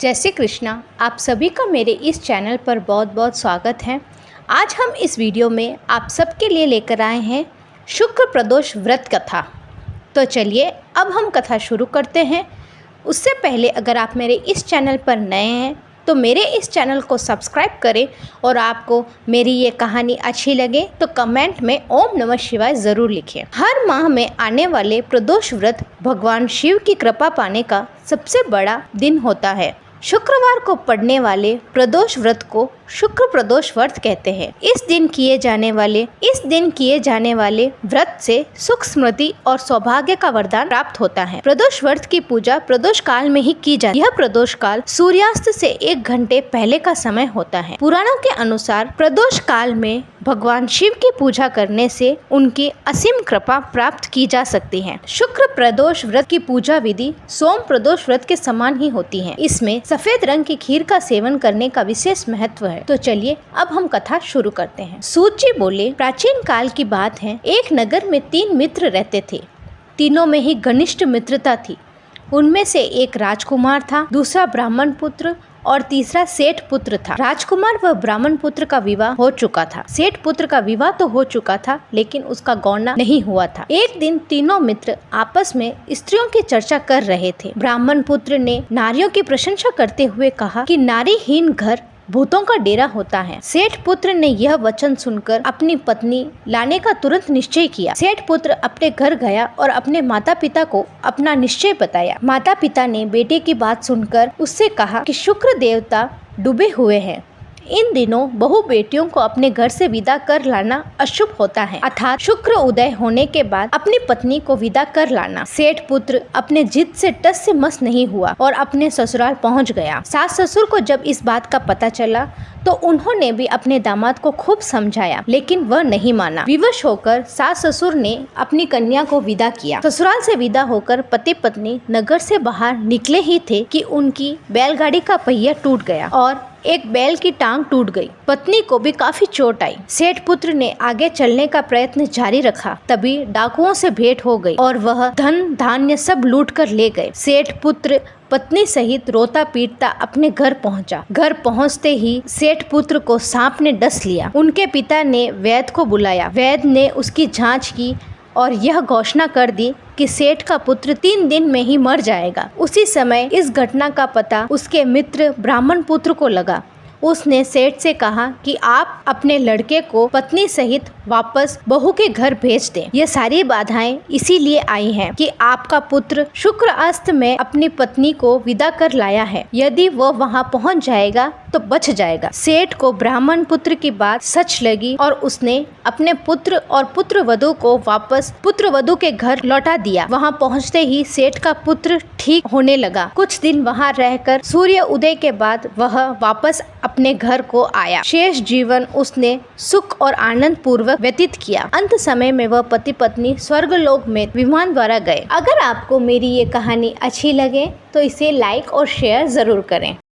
जय श्री कृष्णा। आप सभी का मेरे इस चैनल पर बहुत बहुत स्वागत है। आज हम इस वीडियो में आप सबके लिए लेकर आए हैं शुक्र प्रदोष व्रत कथा। तो चलिए अब हम कथा शुरू करते हैं। उससे पहले अगर आप मेरे इस चैनल पर नए हैं तो मेरे इस चैनल को सब्सक्राइब करें और आपको मेरी ये कहानी अच्छी लगे तो कमेंट में ओम नमः शिवाय ज़रूर लिखें। हर माह में आने वाले प्रदोष व्रत भगवान शिव की कृपा पाने का सबसे बड़ा दिन होता है। शुक्रवार को पड़ने वाले प्रदोष व्रत को शुक्र प्रदोष व्रत कहते हैं। इस दिन किए जाने वाले व्रत से सुख स्मृति और सौभाग्य का वरदान प्राप्त होता है। प्रदोष व्रत की पूजा प्रदोष काल में ही की जाती है। यह प्रदोष काल सूर्यास्त से 1 घंटे पहले का समय होता है। पुराणों के अनुसार प्रदोष काल में भगवान शिव की पूजा करने से उनकी असीम कृपा प्राप्त की जा सकती है। शुक्र प्रदोष व्रत की पूजा विधि सोम प्रदोष व्रत के समान ही होती है। इसमें सफेद रंग की खीर का सेवन करने का विशेष महत्व है। तो चलिए अब हम कथा शुरू करते हैं। सूत जी बोले, प्राचीन काल की बात है। एक नगर में 3 मित्र रहते थे। तीनों में ही घनिष्ठ मित्रता थी। उनमें से एक राजकुमार था, दूसरा ब्राह्मण पुत्र और तीसरा सेठ पुत्र था। राजकुमार व ब्राह्मण पुत्र का विवाह हो चुका था। सेठ पुत्र का विवाह तो हो चुका था लेकिन उसका गौना नहीं हुआ था। एक दिन तीनों मित्र आपस में स्त्रियों की चर्चा कर रहे थे। ब्राह्मण पुत्र ने नारियों की प्रशंसा करते हुए कहा कि नारीहीन घर भूतों का डेरा होता है। सेठ पुत्र ने यह वचन सुनकर अपनी पत्नी लाने का तुरंत निश्चय किया। सेठ पुत्र अपने घर गया और अपने माता पिता को अपना निश्चय बताया। माता पिता ने बेटे की बात सुनकर उससे कहा कि शुक्र देवता डूबे हुए हैं। इन दिनों बहु बेटियों को अपने घर से विदा कर लाना अशुभ होता है, अर्थात शुक्र उदय होने के बाद अपनी पत्नी को विदा कर लाना। सेठ पुत्र अपने जिद से टस से मस नहीं हुआ और अपने ससुराल पहुंच गया। सास ससुर को जब इस बात का पता चला तो उन्होंने भी अपने दामाद को खूब समझाया लेकिन वह नहीं माना। विवश होकर सास ससुर ने अपनी कन्या को विदा किया। ससुराल से विदा होकर पति पत्नी नगर से बाहर निकले ही थे कि उनकी बैलगाड़ी का पहिया टूट गया और एक बैल की टांग टूट गई। पत्नी को भी काफी चोट आई। सेठ पुत्र ने आगे चलने का प्रयत्न जारी रखा। तभी डाकुओं से भेंट हो गई और वह धन धान्य सब लूट कर ले गए। सेठ पुत्र पत्नी सहित रोता पीटता अपने घर पहुंचा। घर पहुंचते ही सेठ पुत्र को सांप ने डस लिया। उनके पिता ने वैद्य को बुलाया। वैद्य ने उसकी जांच की और यह घोषणा कर दी कि सेठ का पुत्र 3 दिन में ही मर जाएगा। उसी समय इस घटना का पता उसके मित्र ब्राह्मण पुत्र को लगा। उसने सेठ से कहा कि आप अपने लड़के को पत्नी सहित वापस बहू के घर भेज दें। ये सारी बाधाएं इसीलिए आई हैं कि आपका पुत्र शुक्र अस्त में अपनी पत्नी को विदा कर लाया है। यदि वह वहां पहुंच जाएगा तो बच जाएगा। सेठ को ब्राह्मण पुत्र की बात सच लगी और उसने अपने पुत्र और पुत्र वधू को वापस पुत्र वधू के घर लौटा दिया। वहां पहुंचते ही सेठ का पुत्र ठीक होने लगा। कुछ दिन वहां रहकर सूर्य उदय के बाद वह वापस अपने घर को आया। शेष जीवन उसने सुख और आनंद पूर्वक व्यतीत किया। अंत समय में वह पति पत्नी स्वर्गलोक में विमान द्वारा गए। अगर आपको मेरी ये कहानी अच्छी लगे तो इसे लाइक और शेयर जरूर करें।